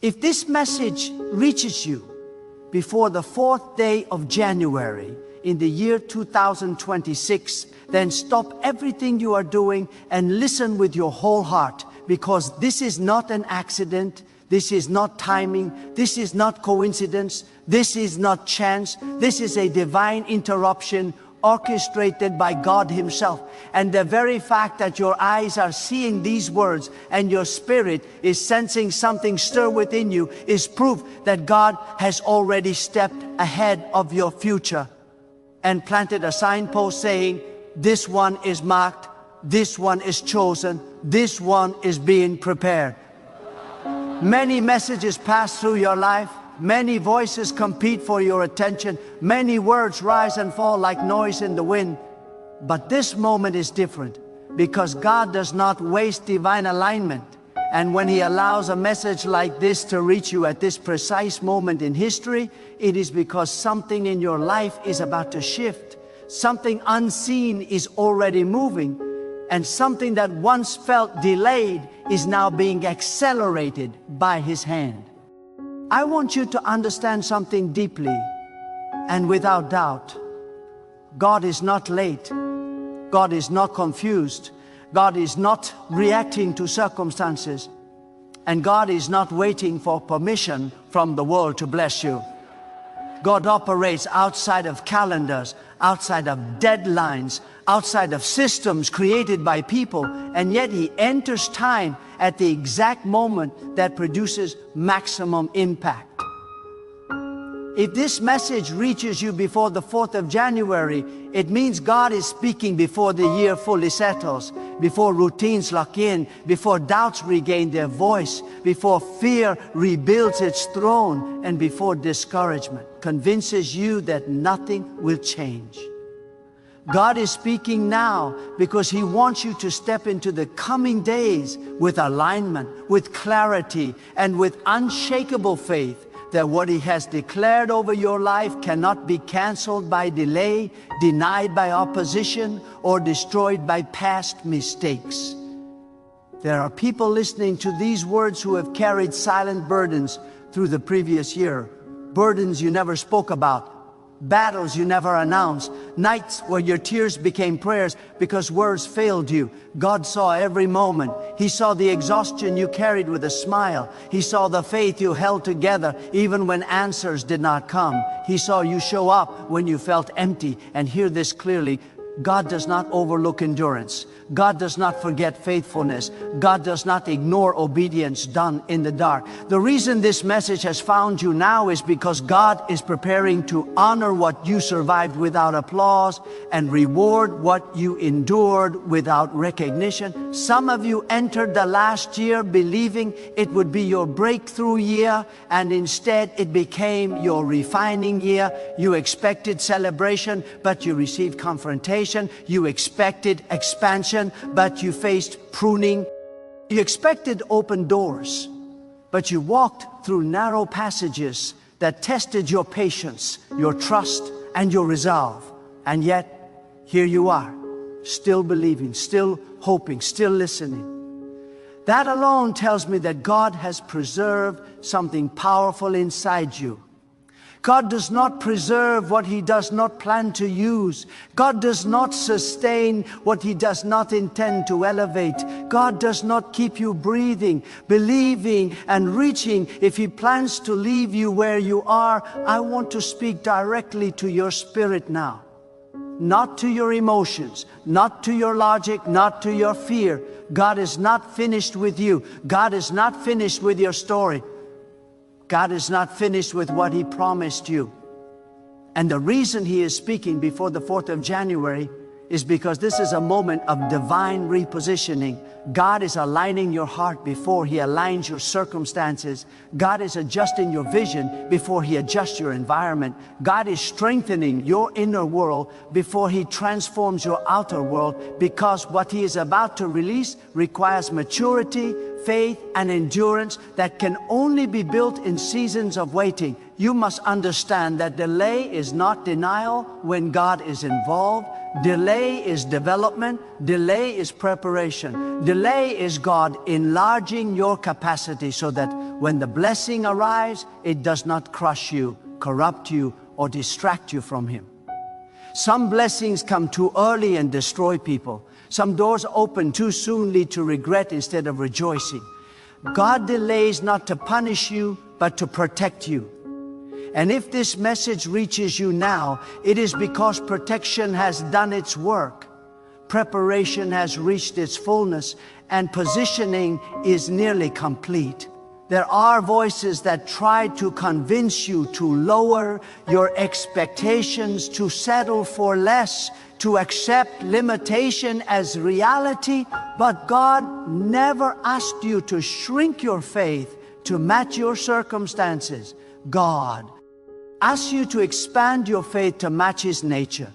If this message reaches you before the 4th day of January in the year 2026, then stop everything you are doing and listen with your whole heart, because this is not an accident, this is not timing, this is not coincidence, this is not chance, this is a divine interruption orchestrated by God Himself. And the very fact that your eyes are seeing these words and your spirit is sensing something stir within you is proof that God has already stepped ahead of your future and planted a signpost saying, this one is marked, this one is chosen, this one is being prepared. Many messages pass through your life. Many voices compete for your attention. Many words rise and fall like noise in the wind. But this moment is different because God does not waste divine alignment. And when He allows a message like this to reach you at this precise moment in history, it is because something in your life is about to shift. Something unseen is already moving. And something that once felt delayed is now being accelerated by His hand. I want you to understand something deeply and without doubt. God is not late. God is not confused. God is not reacting to circumstances. And God is not waiting for permission from the world to bless you. God operates outside of calendars, outside of deadlines, outside of systems created by people, and yet He enters time at the exact moment that produces maximum impact. If this message reaches you before the 4th of January, it means God is speaking before the year fully settles, before routines lock in, before doubts regain their voice, before fear rebuilds its throne, and before discouragement convinces you that nothing will change. God is speaking now because He wants you to step into the coming days with alignment, with clarity, and with unshakable faith that what He has declared over your life cannot be canceled by delay, denied by opposition, or destroyed by past mistakes. There are people listening to these words who have carried silent burdens through the previous year, burdens you never spoke about, battles you never announced, nights where your tears became prayers because words failed you. God saw every moment. He saw the exhaustion you carried with a smile. He saw the faith you held together even when answers did not come. He saw you show up when you felt empty. And hear this clearly, God does not overlook endurance. God does not forget faithfulness. God does not ignore obedience done in the dark. The reason this message has found you now is because God is preparing to honor what you survived without applause and reward what you endured without recognition. Some of you entered the last year believing it would be your breakthrough year, and instead it became your refining year. You expected celebration, but you received confrontation. You expected expansion, but you faced pruning. You expected open doors, but you walked through narrow passages that tested your patience, your trust, and your resolve. And yet, here you are, still believing, still hoping, still listening. That alone tells me that God has preserved something powerful inside you. God does not preserve what He does not plan to use. God does not sustain what He does not intend to elevate. God does not keep you breathing, believing, and reaching if He plans to leave you where you are. I want to speak directly to your spirit now. Not to your emotions, not to your logic, not to your fear. God is not finished with you. God is not finished with your story. God is not finished with what He promised you. And the reason He is speaking before the 4th of January is because this is a moment of divine repositioning. God is aligning your heart before He aligns your circumstances. God is adjusting your vision before He adjusts your environment. God is strengthening your inner world before He transforms your outer world, because what He is about to release requires maturity, faith, and endurance that can only be built in seasons of waiting. you must understand that delay is not denial when God is involved. Delay is development. Delay is preparation. Delay is God enlarging your capacity so that when the blessing arrives, it does not crush you, corrupt you, or distract you from Him. Some blessings come too early and destroy people. Some doors open too soon lead to regret instead of rejoicing. God delays not to punish you, but to protect you. And if this message reaches you now, it is because protection has done its work. Preparation has reached its fullness, and positioning is nearly complete. There are voices that try to convince you to lower your expectations, to settle for less, to accept limitation as reality, but God never asked you to shrink your faith to match your circumstances. God asks you to expand your faith to match His nature.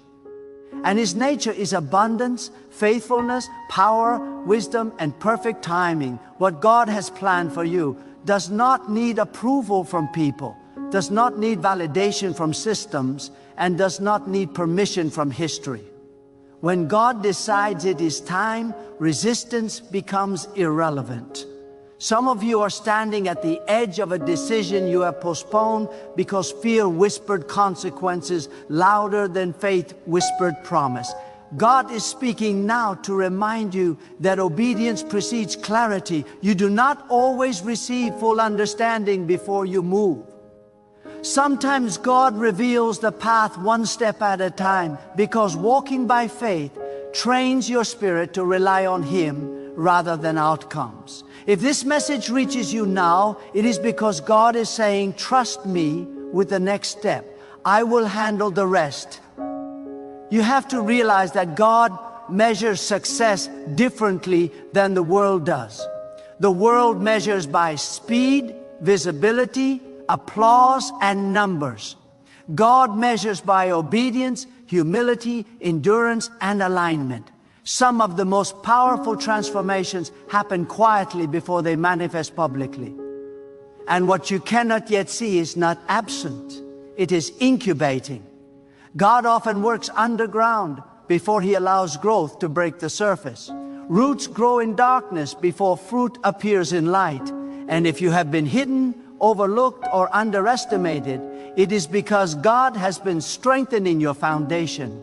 And His nature is abundance, faithfulness, power, wisdom, and perfect timing. What God has planned for you does not need approval from people, does not need validation from systems, and does not need permission from history. When God decides it is time, resistance becomes irrelevant. Some of you are standing at the edge of a decision you have postponed because fear whispered consequences louder than faith whispered promise. God is speaking now to remind you that obedience precedes clarity. You do not always receive full understanding before you move. Sometimes God reveals the path one step at a time, because walking by faith trains your spirit to rely on Him rather than outcomes. If this message reaches you now, it is because God is saying, trust me with the next step. I will handle the rest. You have to realize that God measures success differently than the world does. The world measures by speed, visibility, applause, and numbers. God measures by obedience, humility, endurance, and alignment. Some of the most powerful transformations happen quietly before they manifest publicly. And what you cannot yet see is not absent. It is incubating. God often works underground before He allows growth to break the surface. Roots grow in darkness before fruit appears in light. And if you have been hidden, overlooked, or underestimated, it is because God has been strengthening your foundation.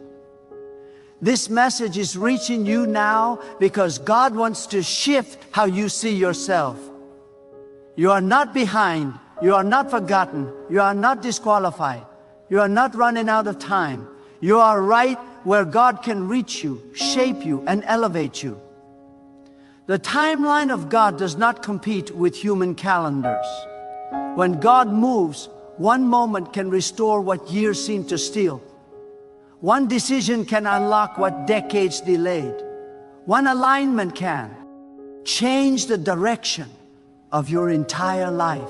This message is reaching you now because God wants to shift how you see yourself. You are not behind. You are not forgotten. You are not disqualified. You are not running out of time. You are right where God can reach you, shape you, and elevate you. The timeline of God does not compete with human calendars. When God moves, one moment can restore what years seem to steal. One decision can unlock what decades delayed. One alignment can change the direction of your entire life.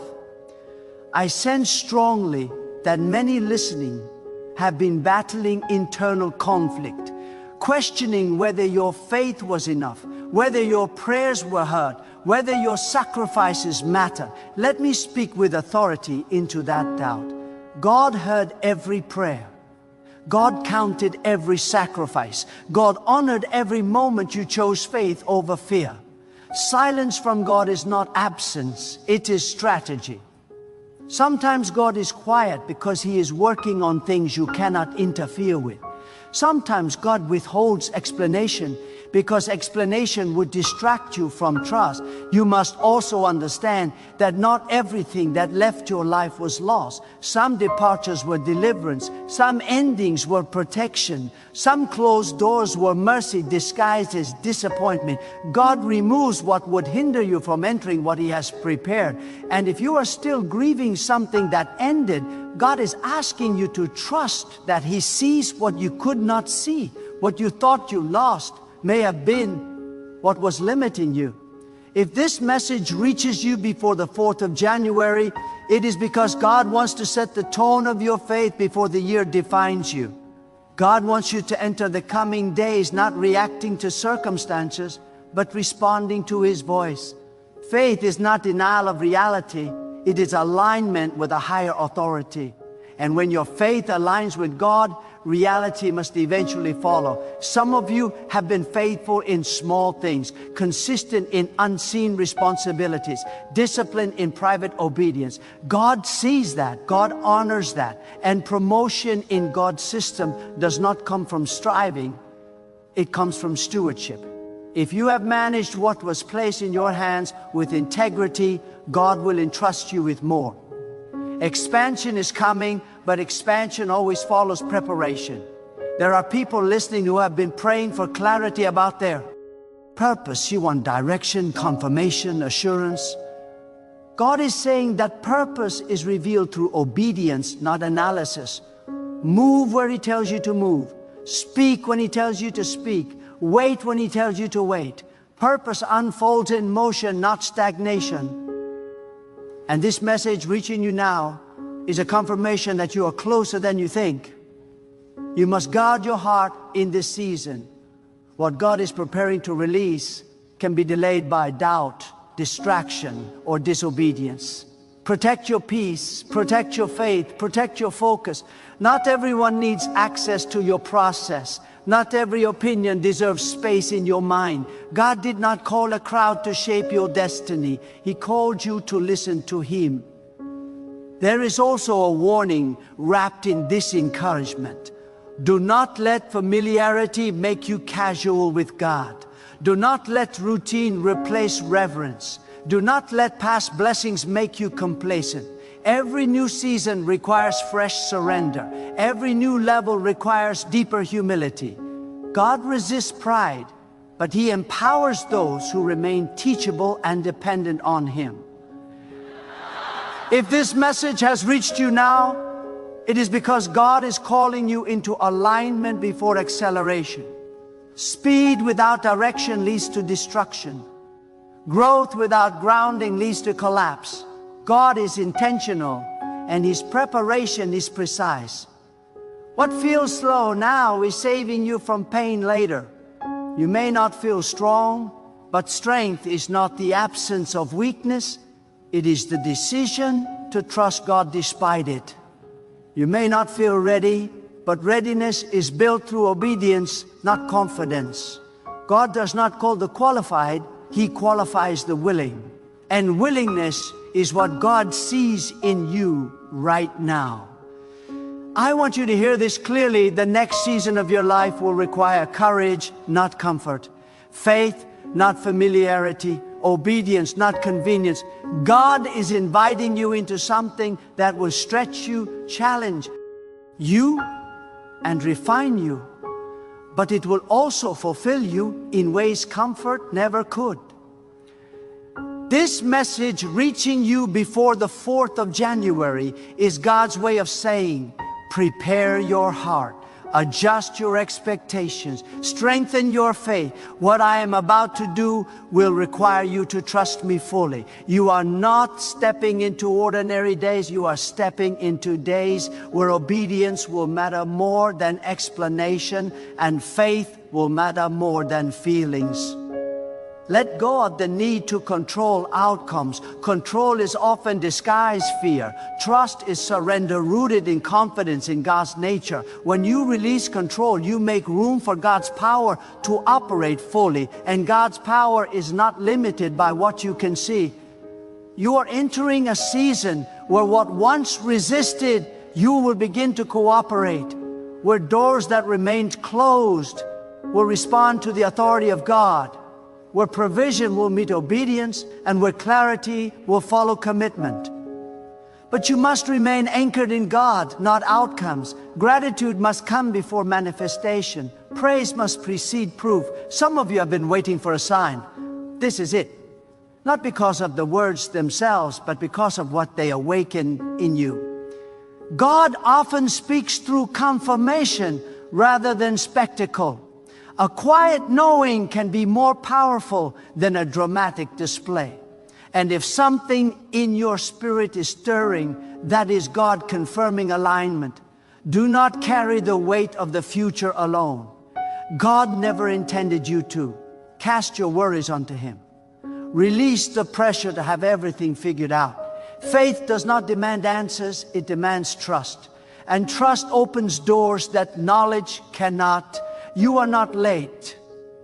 I sense strongly that many listening have been battling internal conflict, questioning whether your faith was enough, whether your prayers were heard, whether your sacrifices matter. Let me speak with authority into that doubt. God heard every prayer. God counted every sacrifice. God honored every moment you chose faith over fear. Silence from God is not absence, it is strategy. Sometimes God is quiet because He is working on things you cannot interfere with. Sometimes God withholds explanation because explanation would distract you from trust. You must also understand that not everything that left your life was lost. Some departures were deliverance. Some endings were protection. Some closed doors were mercy disguised as disappointment. God removes what would hinder you from entering what He has prepared. And if you are still grieving something that ended, God is asking you to trust that He sees what you could not see. What you thought you lost may have been what was limiting you. If this message reaches you before the 4th of January, it is because God wants to set the tone of your faith before the year defines you. God wants you to enter the coming days not reacting to circumstances, but responding to His voice. Faith is not denial of reality. It is alignment with a higher authority. And when your faith aligns with God, reality must eventually follow. Some of you have been faithful in small things, consistent in unseen responsibilities, disciplined in private obedience. God sees that. God honors that. And promotion in God's system does not come from striving. It comes from stewardship. If you have managed what was placed in your hands with integrity, God will entrust you with more. Expansion is coming, but expansion always follows preparation. There are people listening who have been praying for clarity about their purpose. You want direction, confirmation, assurance. God is saying that purpose is revealed through obedience, not analysis. Move where He tells you to move. Speak when He tells you to speak. Wait when He tells you to wait. Purpose unfolds in motion, not stagnation. And this message reaching you now is a confirmation that you are closer than you think. You must guard your heart in this season. What God is preparing to release can be delayed by doubt, distraction, or disobedience. Protect your peace, protect your faith, protect your focus. Not everyone needs access to your process. Not every opinion deserves space in your mind. God did not call a crowd to shape your destiny. He called you to listen to Him. There is also a warning wrapped in this encouragement. Do not let familiarity make you casual with God. Do not let routine replace reverence. Do not let past blessings make you complacent. Every new season requires fresh surrender. Every new level requires deeper humility. God resists pride, but He empowers those who remain teachable and dependent on Him. If this message has reached you now, it is because God is calling you into alignment before acceleration. Speed without direction leads to destruction. Growth without grounding leads to collapse. God is intentional, and His preparation is precise. What feels slow now is saving you from pain later. You may not feel strong, but strength is not the absence of weakness. It is the decision to trust God despite it. You may not feel ready, but readiness is built through obedience, not confidence. God does not call the qualified, He qualifies the willing. And willingness is what God sees in you right now. I want you to hear this clearly. The next season of your life will require courage, not comfort. Faith, not familiarity. Obedience, not convenience. God is inviting you into something that will stretch you, challenge you, and refine you. But it will also fulfill you in ways comfort never could. This message reaching you before the 4th of January is God's way of saying, prepare your heart, adjust your expectations, strengthen your faith. What I am about to do will require you to trust me fully. You are not stepping into ordinary days, you are stepping into days where obedience will matter more than explanation and faith will matter more than feelings. Let go of the need to control outcomes. Control is often disguised fear. Trust is surrender rooted in confidence in God's nature. When you release control, you make room for God's power to operate fully. And God's power is not limited by what you can see. You are entering a season where what once resisted, you will begin to cooperate. Where doors that remained closed will respond to the authority of God. Where provision will meet obedience, and where clarity will follow commitment. But you must remain anchored in God, not outcomes. Gratitude must come before manifestation. Praise must precede proof. Some of you have been waiting for a sign. This is it. Not because of the words themselves, but because of what they awaken in you. God often speaks through confirmation rather than spectacle. A quiet knowing can be more powerful than a dramatic display. And if something in your spirit is stirring, that is God confirming alignment. Do not carry the weight of the future alone. God never intended you to. Cast your worries onto Him. Release the pressure to have everything figured out. Faith does not demand answers, it demands trust. And trust opens doors that knowledge cannot. You are not late.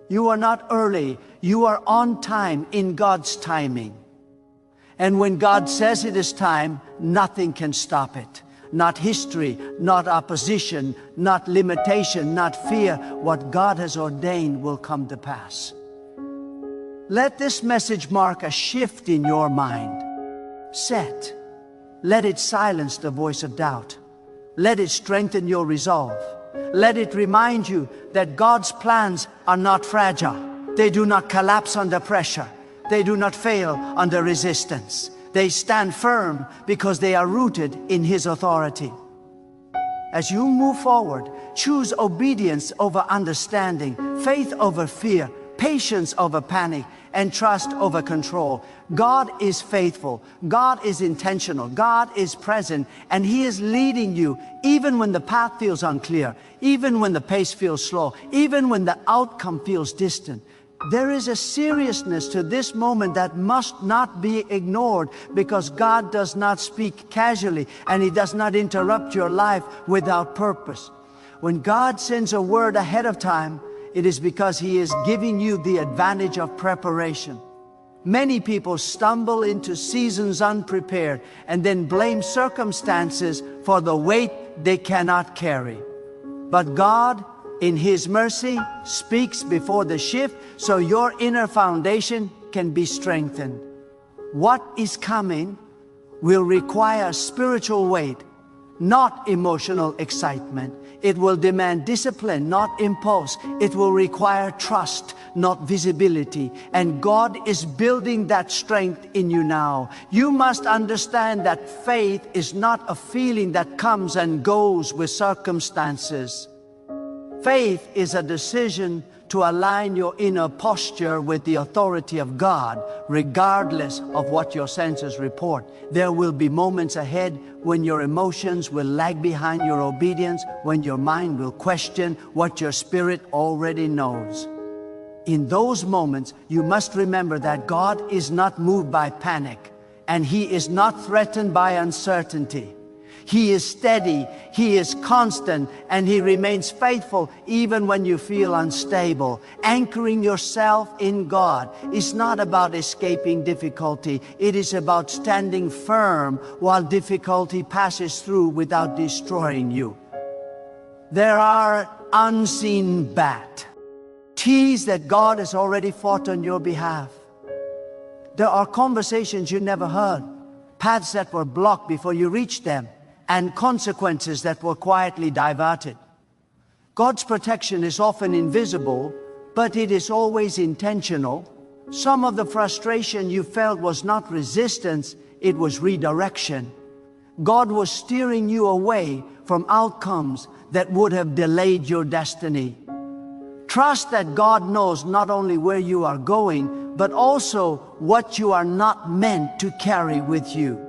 You are not early. You are on time in God's timing. And when God says it is time, nothing can stop it. Not history, not opposition, not limitation, not fear. What God has ordained will come to pass. Let this message mark a shift in your mind. Set. Let it silence the voice of doubt. Let it strengthen your resolve. Let it remind you that God's plans are not fragile. They do not collapse under pressure. They do not fail under resistance. They stand firm because they are rooted in His authority. As you move forward, choose obedience over understanding, faith over fear, patience over panic, and trust over control. God is faithful. God is intentional. God is present, and He is leading you even when the path feels unclear, even when the pace feels slow, even when the outcome feels distant. There is a seriousness to this moment that must not be ignored, because God does not speak casually, and He does not interrupt your life without purpose. When God sends a word ahead of time, it is because He is giving you the advantage of preparation. Many people stumble into seasons unprepared and then blame circumstances for the weight they cannot carry. But God, in His mercy, speaks before the shift so your inner foundation can be strengthened. What is coming will require spiritual weight, not emotional excitement. It will demand discipline, not impulse. It will require trust, not visibility. And God is building that strength in you now. You must understand that faith is not a feeling that comes and goes with circumstances. Faith is a decision to align your inner posture with the authority of God, regardless of what your senses report. There will be moments ahead when your emotions will lag behind your obedience, when your mind will question what your spirit already knows. In those moments, you must remember that God is not moved by panic, and He is not threatened by uncertainty. He is steady, He is constant, and He remains faithful even when you feel unstable. Anchoring yourself in God is not about escaping difficulty. It is about standing firm while difficulty passes through without destroying you. There are unseen battles that God has already fought on your behalf. There are conversations you never heard, paths that were blocked before you reached them, and consequences that were quietly diverted. God's protection is often invisible, but it is always intentional. Some of the frustration you felt was not resistance, it was redirection. God was steering you away from outcomes that would have delayed your destiny. Trust that God knows not only where you are going, but also what you are not meant to carry with you.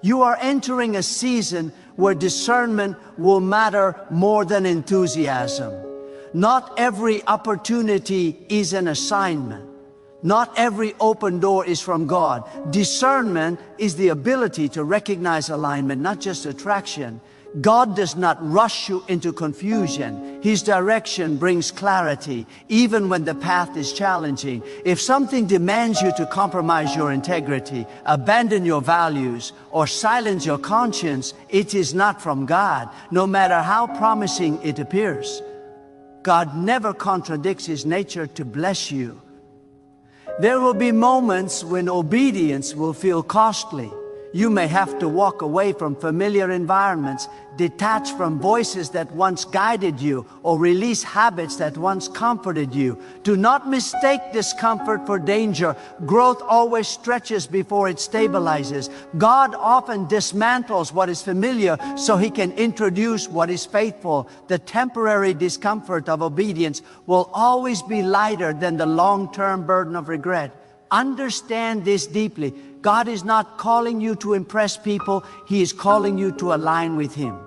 You are entering a season where discernment will matter more than enthusiasm. Not every opportunity is an assignment. Not every open door is from God. Discernment is the ability to recognize alignment, not just attraction. God does not rush you into confusion. His direction brings clarity, even when the path is challenging. If something demands you to compromise your integrity, abandon your values, or silence your conscience, it is not from God, no matter how promising it appears. God never contradicts His nature to bless you. There will be moments when obedience will feel costly. You may have to walk away from familiar environments, detach from voices that once guided you, or release habits that once comforted you. Do not mistake discomfort for danger. Growth always stretches before it stabilizes. God often dismantles what is familiar so He can introduce what is faithful. The temporary discomfort of obedience will always be lighter than the long-term burden of regret. Understand this deeply. God is not calling you to impress people. He is calling you to align with Him.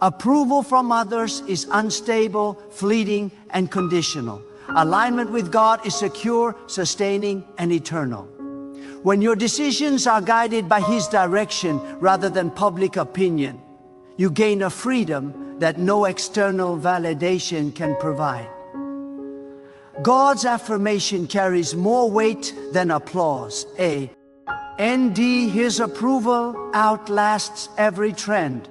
Approval from others is unstable, fleeting, and conditional. Alignment with God is secure, sustaining, and eternal. When your decisions are guided by His direction rather than public opinion, you gain a freedom that no external validation can provide. God's affirmation carries more weight than applause. ND, His approval outlasts every trend.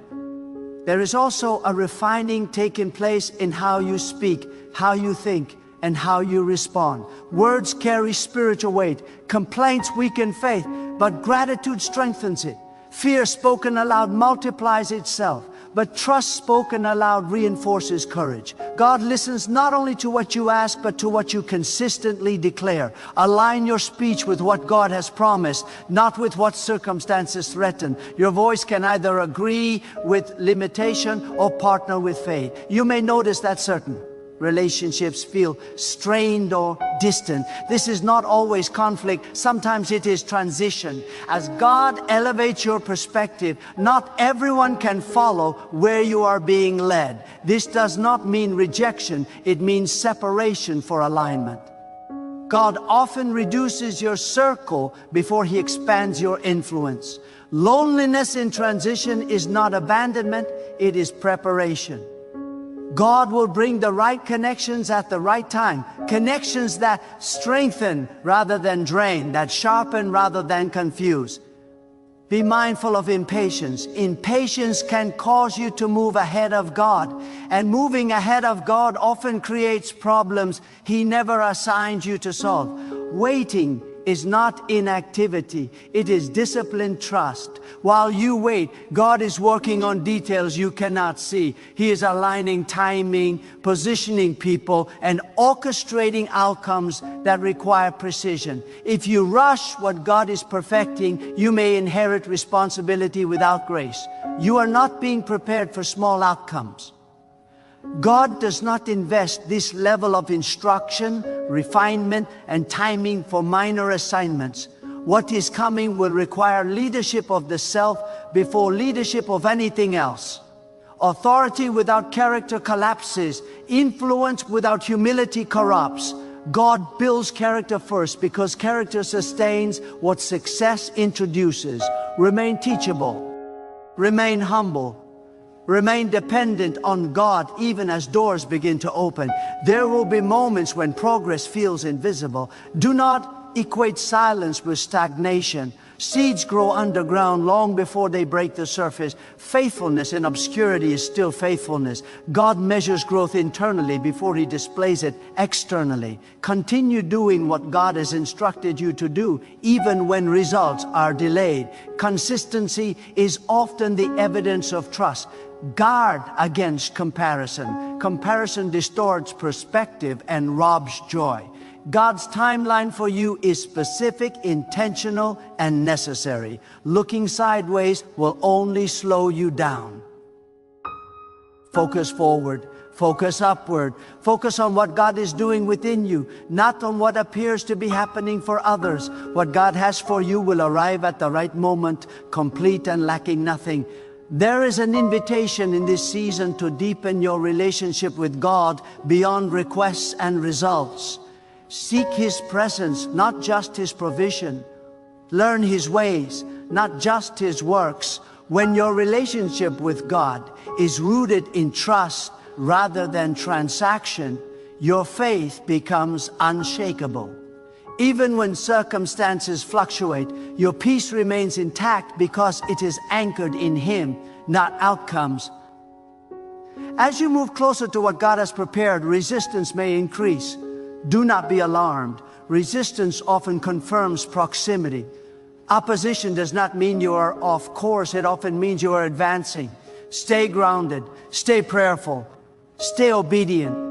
There is also a refining taking place in how you speak, how you think, and how you respond. Words carry spiritual weight. Complaints weaken faith, but gratitude strengthens it. Fear spoken aloud multiplies itself, but trust spoken aloud reinforces courage. God listens not only to what you ask, but to what you consistently declare. Align your speech with what God has promised, not with what circumstances threaten. Your voice can either agree with limitation or partner with faith. You may notice that certain relationships feel strained or distant. This is not always conflict. Sometimes it is transition. As God elevates your perspective, not everyone can follow where you are being led. This does not mean rejection. It means separation for alignment. God often reduces your circle before He expands your influence. Loneliness in transition is not abandonment, it is preparation. God will bring the right connections at the right time. Connections that strengthen rather than drain, that sharpen rather than confuse. Be mindful of impatience. Impatience can cause you to move ahead of God. And moving ahead of God often creates problems He never assigned you to solve. Waiting is not inactivity, it is disciplined trust. While you wait, God is working on details you cannot see. He is aligning timing, positioning people, and orchestrating outcomes that require precision. If you rush what God is perfecting, you may inherit responsibility without grace. You are not being prepared for small outcomes. God does not invest this level of instruction, refinement, and timing for minor assignments. What is coming will require leadership of the self before leadership of anything else. Authority without character collapses. Influence without humility corrupts. God builds character first because character sustains what success introduces. Remain teachable. Remain humble. Remain dependent on God even as doors begin to open. There will be moments when progress feels invisible. Do not equate silence with stagnation. Seeds grow underground long before they break the surface. Faithfulness in obscurity is still faithfulness. God measures growth internally before He displays it externally. Continue doing what God has instructed you to do, even when results are delayed. Consistency is often the evidence of trust. Guard against comparison. Comparison distorts perspective and robs joy. God's timeline for you is specific, intentional, and necessary. Looking sideways will only slow you down. Focus forward. Focus upward. Focus on what God is doing within you, not on what appears to be happening for others. What God has for you will arrive at the right moment, complete and lacking nothing. There is an invitation in this season to deepen your relationship with God beyond requests and results. Seek His presence, not just His provision. Learn His ways, not just His works. When your relationship with God is rooted in trust rather than transaction, your faith becomes unshakable. Even when circumstances fluctuate, your peace remains intact because it is anchored in Him, not outcomes. As you move closer to what God has prepared, resistance may increase. Do not be alarmed. Resistance often confirms proximity. Opposition does not mean you are off course. It often means you are advancing. Stay grounded. Stay prayerful. Stay obedient.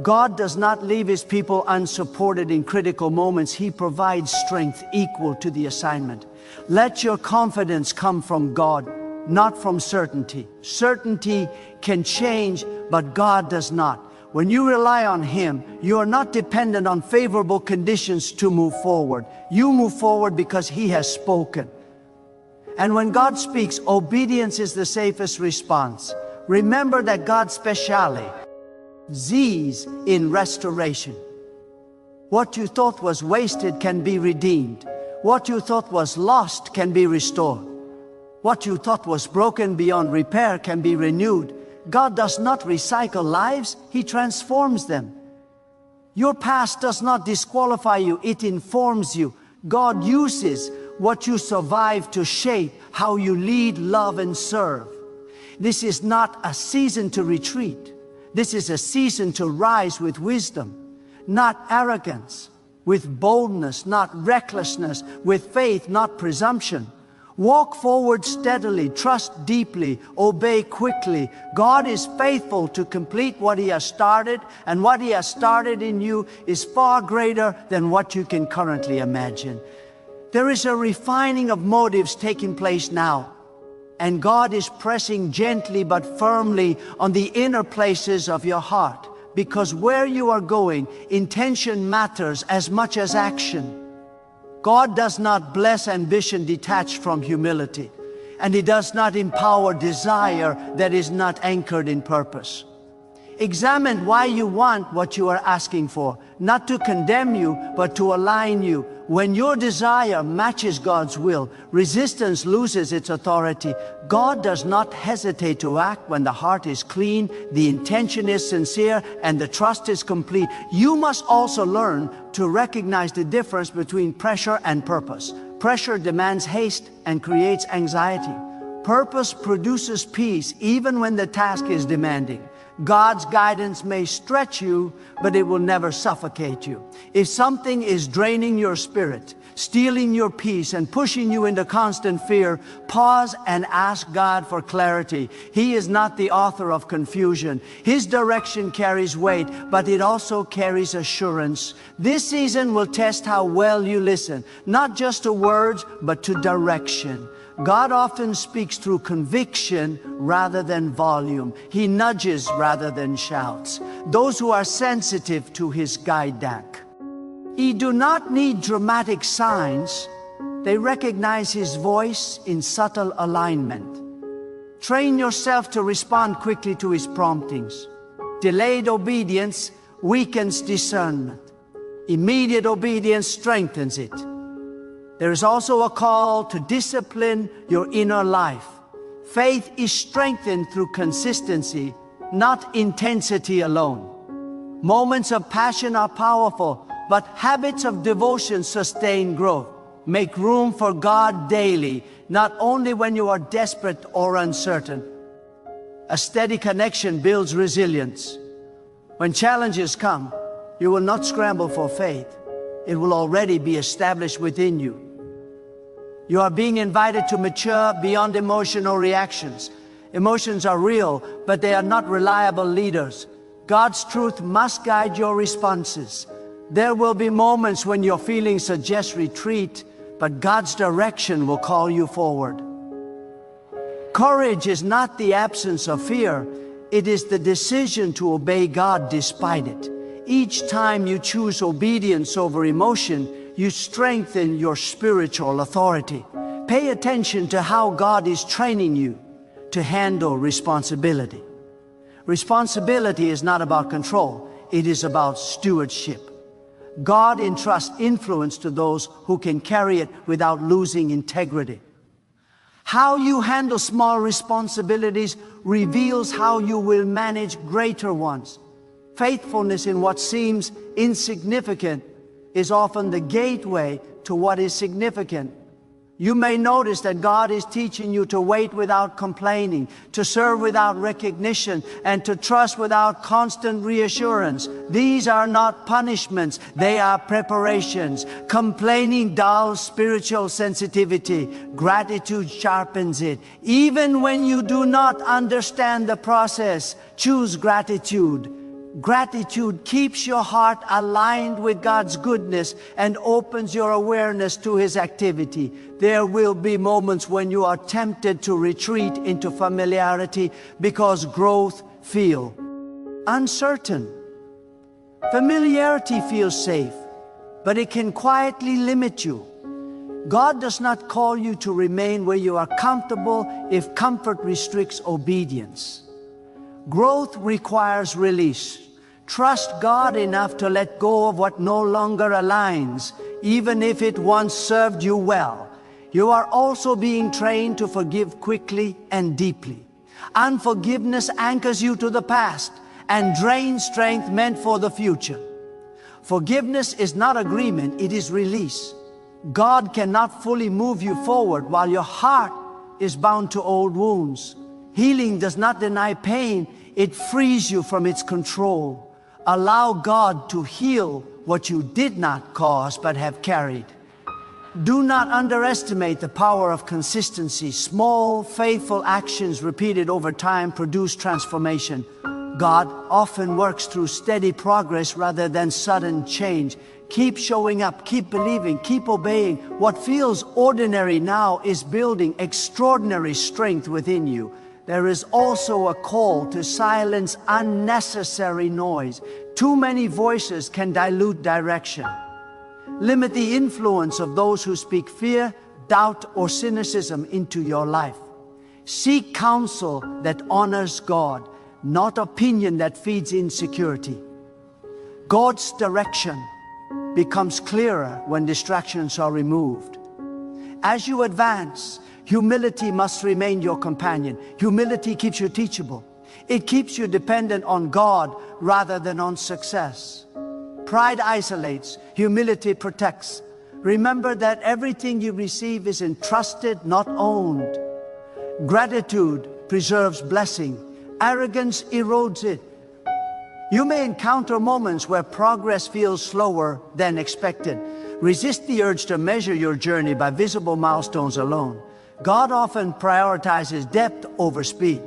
God does not leave His people unsupported in critical moments. He provides strength equal to the assignment. Let your confidence come from God, not from certainty. Certainty can change, but God does not. When you rely on Him, you are not dependent on favorable conditions to move forward. You move forward because He has spoken. And when God speaks, obedience is the safest response. Remember that God's speciality Z's in restoration. What you thought was wasted can be redeemed. What you thought was lost can be restored. What you thought was broken beyond repair can be renewed. God does not recycle lives, He transforms them. Your past does not disqualify you, it informs you. God uses what you survived to shape how you lead, love, and serve. This is not a season to retreat. This is a season to rise with wisdom, not arrogance, with boldness, not recklessness, with faith, not presumption. Walk forward steadily, trust deeply, obey quickly. God is faithful to complete what He has started, and what He has started in you is far greater than what you can currently imagine. There is a refining of motives taking place now, and God is pressing gently but firmly on the inner places of your heart, because where you are going, intention matters as much as action. God does not bless ambition detached from humility, and He does not empower desire that is not anchored in purpose. Examine why you want what you are asking for, not to condemn you, but to align you. When your desire matches God's will, resistance loses its authority. God does not hesitate to act when the heart is clean, the intention is sincere, and the trust is complete. You must also learn to recognize the difference between pressure and purpose. Pressure demands haste and creates anxiety. Purpose produces peace even when the task is demanding. God's guidance may stretch you, but it will never suffocate you. If something is draining your spirit, stealing your peace, and pushing you into constant fear, pause and ask God for clarity. He is not the author of confusion. His direction carries weight, but it also carries assurance. This season will test how well you listen, not just to words, but to direction. God often speaks through conviction rather than volume. He nudges rather than shouts. Those who are sensitive to His guide back. Ye do not need dramatic signs. They recognize His voice in subtle alignment. Train yourself to respond quickly to His promptings. Delayed obedience weakens discernment. Immediate obedience strengthens it. There is also a call to discipline your inner life. Faith is strengthened through consistency, not intensity alone. Moments of passion are powerful, but habits of devotion sustain growth. Make room for God daily, not only when you are desperate or uncertain. A steady connection builds resilience. When challenges come, you will not scramble for faith. It will already be established within you. You are being invited to mature beyond emotional reactions. Emotions are real, but they are not reliable leaders. God's truth must guide your responses. There will be moments when your feelings suggest retreat, but God's direction will call you forward. Courage is not the absence of fear. It is the decision to obey God despite it. Each time you choose obedience over emotion, you strengthen your spiritual authority. Pay attention to how God is training you to handle responsibility. Responsibility is not about control, it is about stewardship. God entrusts influence to those who can carry it without losing integrity. How you handle small responsibilities reveals how you will manage greater ones. Faithfulness in what seems insignificant is often the gateway to what is significant. You may notice that God is teaching you to wait without complaining, to serve without recognition, and to trust without constant reassurance. These are not punishments, they are preparations. Complaining dulls spiritual sensitivity. Gratitude sharpens it. Even when you do not understand the process, choose gratitude. Gratitude keeps your heart aligned with God's goodness and opens your awareness to His activity. There will be moments when you are tempted to retreat into familiarity because growth feels uncertain. Familiarity feels safe, but it can quietly limit you. God does not call you to remain where you are comfortable if comfort restricts obedience. Growth requires release. Trust God enough to let go of what no longer aligns, even if it once served you well. You are also being trained to forgive quickly and deeply. Unforgiveness anchors you to the past and drains strength meant for the future. Forgiveness is not agreement, it is release. God cannot fully move you forward while your heart is bound to old wounds. Healing does not deny pain, it frees you from its control. Allow God to heal what you did not cause but have carried. Do not underestimate the power of consistency. Small, faithful actions repeated over time produce transformation. God often works through steady progress rather than sudden change. Keep showing up, keep believing, keep obeying. What feels ordinary now is building extraordinary strength within you. There is also a call to silence unnecessary noise. Too many voices can dilute direction. Limit the influence of those who speak fear, doubt, or cynicism into your life. Seek counsel that honors God, not opinion that feeds insecurity. God's direction becomes clearer when distractions are removed. As you advance, humility must remain your companion. Humility keeps you teachable. It keeps you dependent on God rather than on success. Pride isolates, humility protects. Remember that everything you receive is entrusted, not owned. Gratitude preserves blessing. Arrogance erodes it. You may encounter moments where progress feels slower than expected. Resist the urge to measure your journey by visible milestones alone. God often prioritizes depth over speed.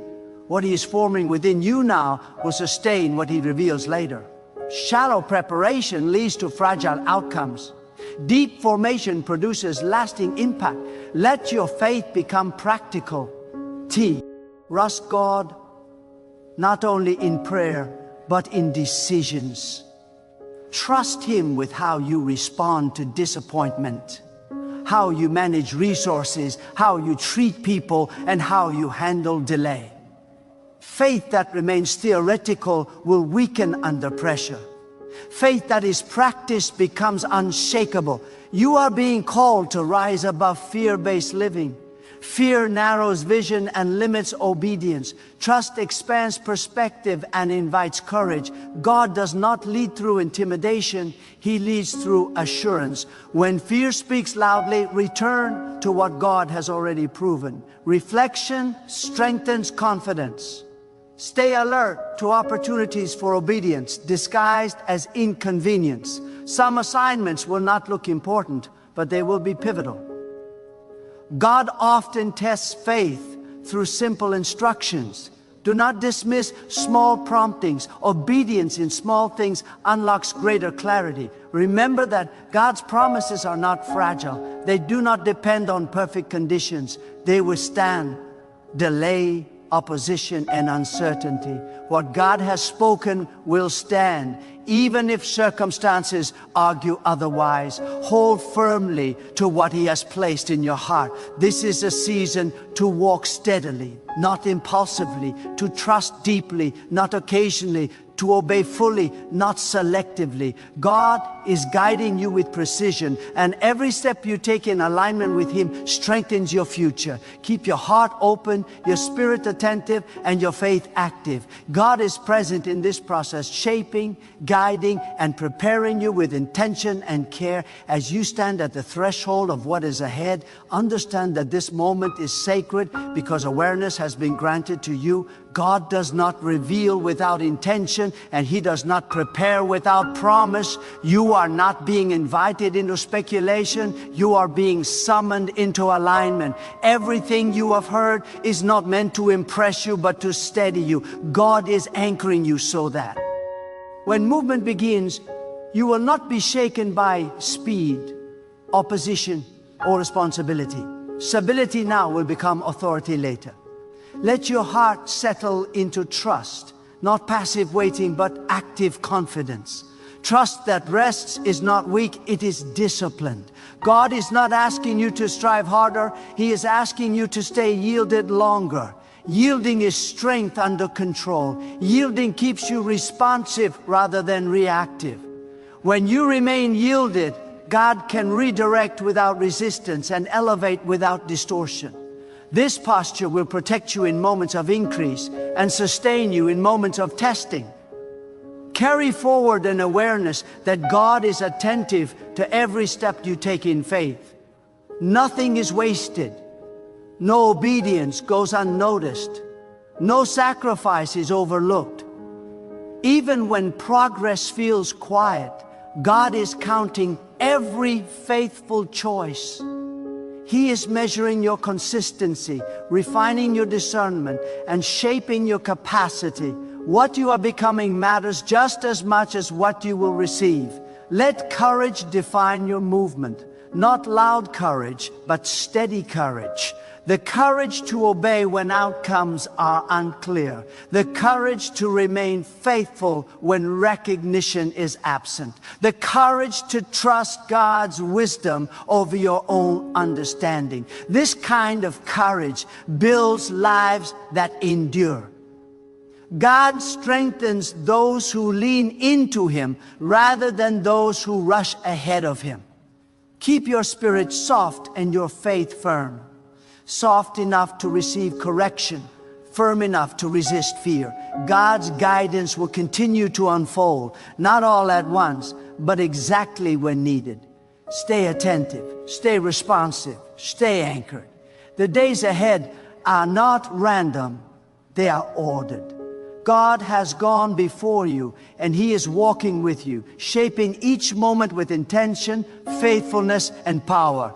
What He is forming within you now will sustain what He reveals later. Shallow preparation leads to fragile outcomes. Deep formation produces lasting impact. Let your faith become practical. Trust God not only in prayer, but in decisions. Trust Him with how you respond to disappointment, how you manage resources, how you treat people, and how you handle delay. Faith that remains theoretical will weaken under pressure. Faith that is practiced becomes unshakable. You are being called to rise above fear-based living. Fear narrows vision and limits obedience. Trust expands perspective and invites courage. God does not lead through intimidation. He leads through assurance. When fear speaks loudly, return to what God has already proven. Reflection strengthens confidence. Stay alert to opportunities for obedience disguised as inconvenience. Some assignments will not look important, but they will be pivotal. God often tests faith through simple instructions. Do not dismiss small promptings. Obedience in small things unlocks greater clarity. Remember that God's promises are not fragile. They do not depend on perfect conditions. They withstand delay, opposition, and uncertainty. What God has spoken will stand, even if circumstances argue otherwise. Hold firmly to what He has placed in your heart. This is a season to walk steadily, not impulsively, to trust deeply, not occasionally, to obey fully, not selectively. God is guiding you with precision, and every step you take in alignment with Him strengthens your future. Keep your heart open, your spirit attentive, and your faith active. God is present in this process, shaping, guiding, and preparing you with intention and care. As you stand at the threshold of what is ahead, understand that this moment is sacred because awareness has been granted to you. God does not reveal without intention, and He does not prepare without promise. You are not being invited into speculation. You are being summoned into alignment. Everything you have heard is not meant to impress you, but to steady you. God is anchoring you so that when movement begins, you will not be shaken by speed, opposition, or responsibility. Stability now will become authority later. Let your heart settle into trust, not passive waiting, but active confidence. Trust that rests is not weak, it is disciplined. God is not asking you to strive harder, He is asking you to stay yielded longer. Yielding is strength under control. Yielding keeps you responsive rather than reactive. When you remain yielded, God can redirect without resistance and elevate without distortion. This posture will protect you in moments of increase and sustain you in moments of testing. Carry forward an awareness that God is attentive to every step you take in faith. Nothing is wasted. No obedience goes unnoticed. No sacrifice is overlooked. Even when progress feels quiet, God is counting every faithful choice. He is measuring your consistency, refining your discernment, and shaping your capacity. What you are becoming matters just as much as what you will receive. Let courage define your movement. Not loud courage, but steady courage. The courage to obey when outcomes are unclear. The courage to remain faithful when recognition is absent. The courage to trust God's wisdom over your own understanding. This kind of courage builds lives that endure. God strengthens those who lean into Him rather than those who rush ahead of Him. Keep your spirit soft and your faith firm. Soft enough to receive correction, firm enough to resist fear. God's guidance will continue to unfold, not all at once, but exactly when needed. Stay attentive, stay responsive, stay anchored. The days ahead are not random, they are ordered. God has gone before you, and He is walking with you, shaping each moment with intention, faithfulness, and power.